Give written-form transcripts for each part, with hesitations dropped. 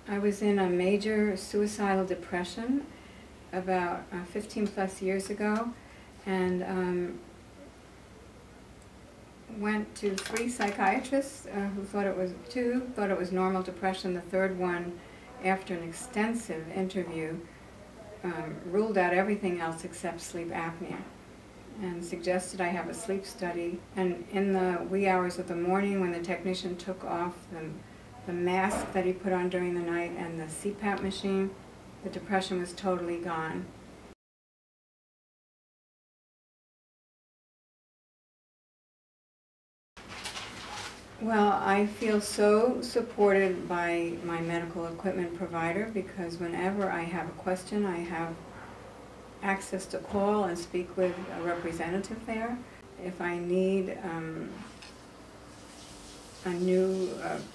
I was in a major suicidal depression about 15 plus years ago, and went to 3 psychiatrists who thought it was, 2 thought it was normal depression. The third one, after an extensive interview, ruled out everything else except sleep apnea and suggested I have a sleep study. And in the wee hours of the morning, when the technician took off the mask that he put on during the night and the CPAP machine, the depression was totally gone. Well, I feel so supported by my medical equipment provider, because whenever I have a question, I have access to call and speak with a representative there. If I need a new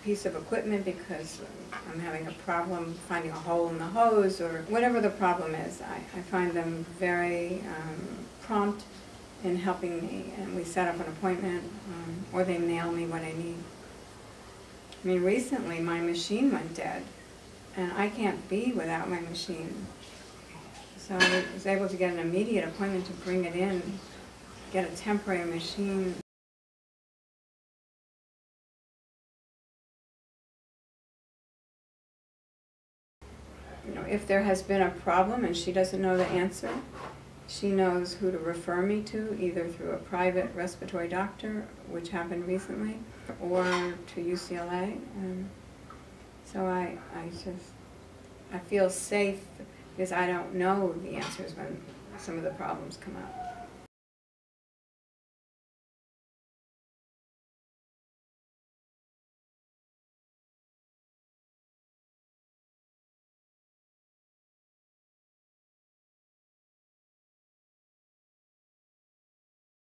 piece of equipment because I'm having a problem finding a hole in the hose, or whatever the problem is, I find them very prompt in helping me, and we set up an appointment, or they mail me what I need. I mean, recently my machine went dead, and I can't be without my machine. So I was able to get an immediate appointment to bring it in, get a temporary machine. You know, if there has been a problem and she doesn't know the answer, she knows who to refer me to, either through a private respiratory doctor, which happened recently, or to UCLA. And so I feel safe because I don't know the answers when some of the problems come up.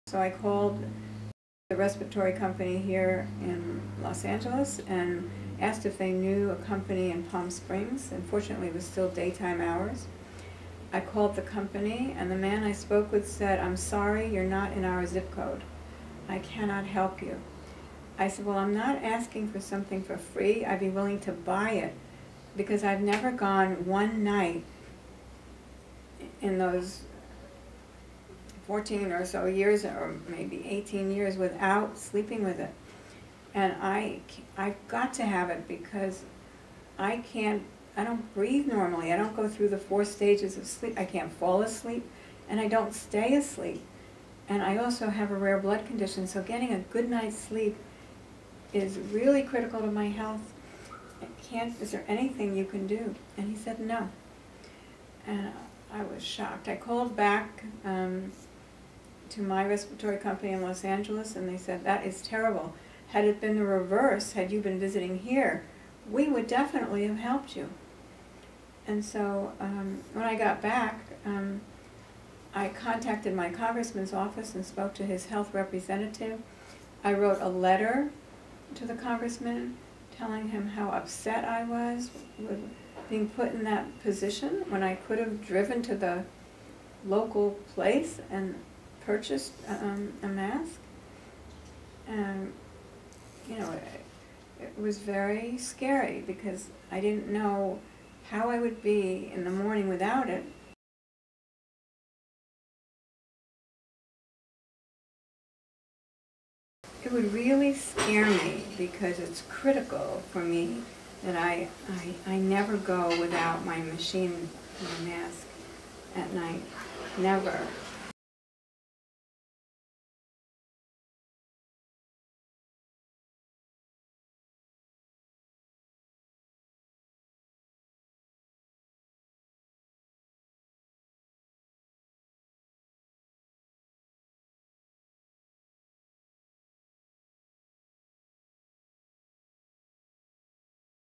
So I called the respiratory company here in Los Angeles and asked if they knew a company in Palm Springs. Unfortunately, it was still daytime hours. I called the company, and the man I spoke with said, "I'm sorry, you're not in our zip code. I cannot help you." I said, "Well, I'm not asking for something for free. I'd be willing to buy it, because I've never gone one night in those 14 or so years, or maybe 18 years, without sleeping with it. And I've got to have it, because I don't breathe normally. I don't go through the 4 stages of sleep. I can't fall asleep, and I don't stay asleep. And I also have a rare blood condition, so getting a good night's sleep is really critical to my health. Is there anything you can do?" And he said no. And I was shocked. I called back to my respiratory company in Los Angeles, and they said, "That is terrible. Had it been the reverse, had you been visiting here, we would definitely have helped you." And so when I got back, I contacted my congressman's office and spoke to his health representative. I wrote a letter to the congressman telling him how upset I was with being put in that position when I could have driven to the local place and purchased a mask. And you know, it was very scary, because I didn't know how I would be in the morning without it. It would really scare me, because it's critical for me that I never go without my machine, my mask at night. Never.